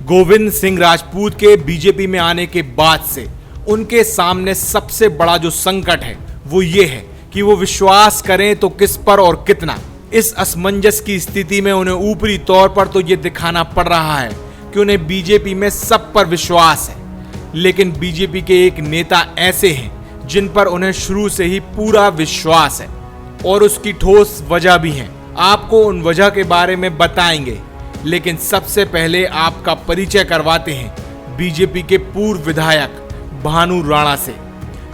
गोविंद सिंह राजपूत के बीजेपी में आने के बाद से उनके सामने सबसे बड़ा जो संकट है वो ये है कि वो विश्वास करें तो किस पर और कितना। इस असमंजस की स्थिति में उन्हें ऊपरी तौर पर तो ये दिखाना पड़ रहा है कि उन्हें बीजेपी में सब पर विश्वास है, लेकिन बीजेपी के एक नेता ऐसे हैं जिन पर उन्हें शुरू से ही पूरा विश्वास है और उसकी ठोस वजह भी है। आपको उन वजह के बारे में बताएंगे, लेकिन सबसे पहले आपका परिचय करवाते हैं बीजेपी के पूर्व विधायक भानु राणा से।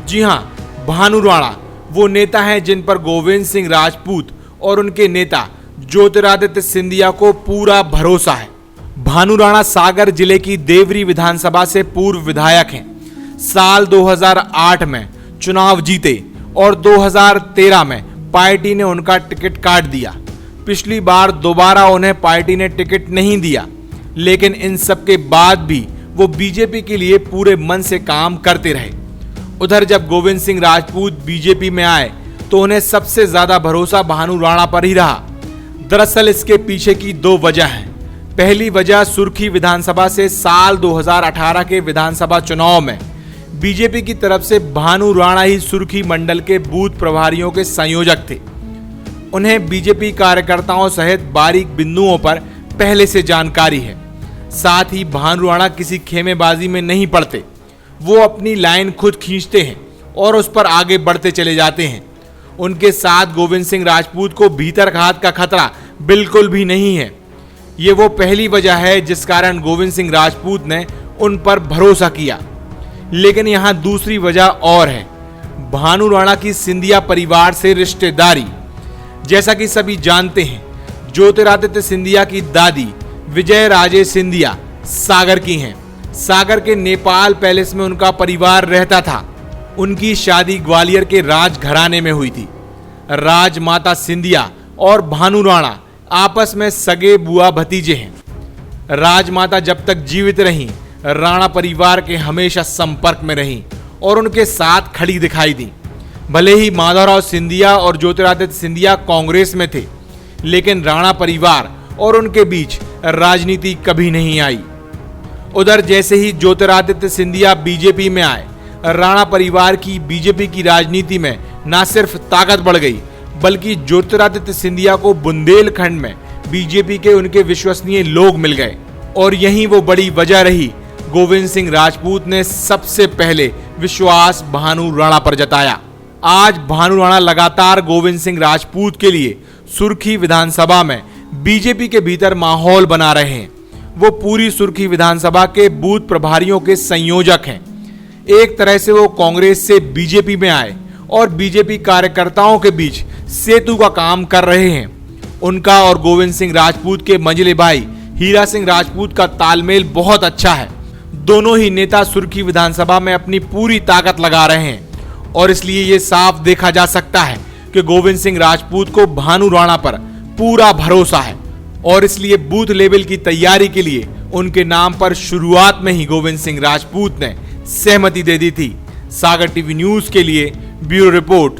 जी हां, भानु राणा वो नेता हैं जिन पर गोविंद सिंह राजपूत और उनके नेता ज्योतिरादित्य सिंधिया को पूरा भरोसा है। भानु राणा सागर जिले की देवरी विधानसभा से पूर्व विधायक हैं। साल 2008 में चुनाव जीते और 2013 में पार्टी ने उनका टिकट काट दिया। पिछली बार दोबारा उन्हें पार्टी ने टिकट नहीं दिया, लेकिन इन सब के बाद भी वो बीजेपी के लिए पूरे मन से काम करते रहे। उधर जब गोविंद सिंह राजपूत बीजेपी में आए तो उन्हें सबसे ज्यादा भरोसा भानु राणा पर ही रहा। दरअसल इसके पीछे की दो वजह हैं। पहली वजह सुर्खी विधानसभा से साल 2018 के विधानसभा चुनाव में बीजेपी की तरफ से भानु राणा ही सुर्खी मंडल के बूथ प्रभारियों के संयोजक थे। उन्हें बीजेपी कार्यकर्ताओं सहित बारीक बिंदुओं पर पहले से जानकारी है। साथ ही भानु राणा किसी खेमेबाजी में नहीं पड़ते, वो अपनी लाइन खुद खींचते हैं और उस पर आगे बढ़ते चले जाते हैं। उनके साथ गोविंद सिंह राजपूत को भीतरघात का खतरा बिल्कुल भी नहीं है। ये वो पहली वजह है जिस कारण गोविंद सिंह राजपूत ने उन पर भरोसा किया। लेकिन यहाँ दूसरी वजह और है, भानु राणा की सिंधिया परिवार से रिश्तेदारी। जैसा कि सभी जानते हैं, ज्योतिरादित्य सिंधिया की दादी विजय राजे सिंधिया सागर की हैं। सागर के नेपाल पैलेस में उनका परिवार रहता था। उनकी शादी ग्वालियर के राजघराने में हुई थी। राजमाता सिंधिया और भानु राणा आपस में सगे बुआ भतीजे हैं। राजमाता जब तक जीवित रहीं, राणा परिवार के हमेशा संपर्क में रहीं और उनके साथ खड़ी दिखाई दी। भले ही माधवराव सिंधिया और ज्योतिरादित्य सिंधिया कांग्रेस में थे, लेकिन राणा परिवार और उनके बीच राजनीति कभी नहीं आई। उधर जैसे ही ज्योतिरादित्य सिंधिया बीजेपी में आए, राणा परिवार की बीजेपी की राजनीति में न सिर्फ ताकत बढ़ गई, बल्कि ज्योतिरादित्य सिंधिया को बुंदेलखंड में बीजेपी के उनके विश्वसनीय लोग मिल गए। और यही वो बड़ी वजह रही गोविंद सिंह राजपूत ने सबसे पहले विश्वास भानु राणा पर जताया। आज भानु राणा लगातार गोविंद सिंह राजपूत के लिए सुर्खी विधानसभा में बीजेपी के भीतर माहौल बना रहे हैं। वो पूरी सुर्खी विधानसभा के बूथ प्रभारियों के संयोजक हैं। एक तरह से वो कांग्रेस से बीजेपी में आए और बीजेपी कार्यकर्ताओं के बीच सेतु का काम कर रहे हैं। उनका और गोविंद सिंह राजपूत के मंझले भाई हीरा सिंह राजपूत का तालमेल बहुत अच्छा है। दोनों ही नेता सुर्खी विधानसभा में अपनी पूरी ताकत लगा रहे हैं और इसलिए ये साफ देखा जा सकता है कि गोविंद सिंह राजपूत को भानु राणा पर पूरा भरोसा है और इसलिए बूथ लेवल की तैयारी के लिए उनके नाम पर शुरुआत में ही गोविंद सिंह राजपूत ने सहमति दे दी थी। सागर टीवी न्यूज के लिए ब्यूरो रिपोर्ट।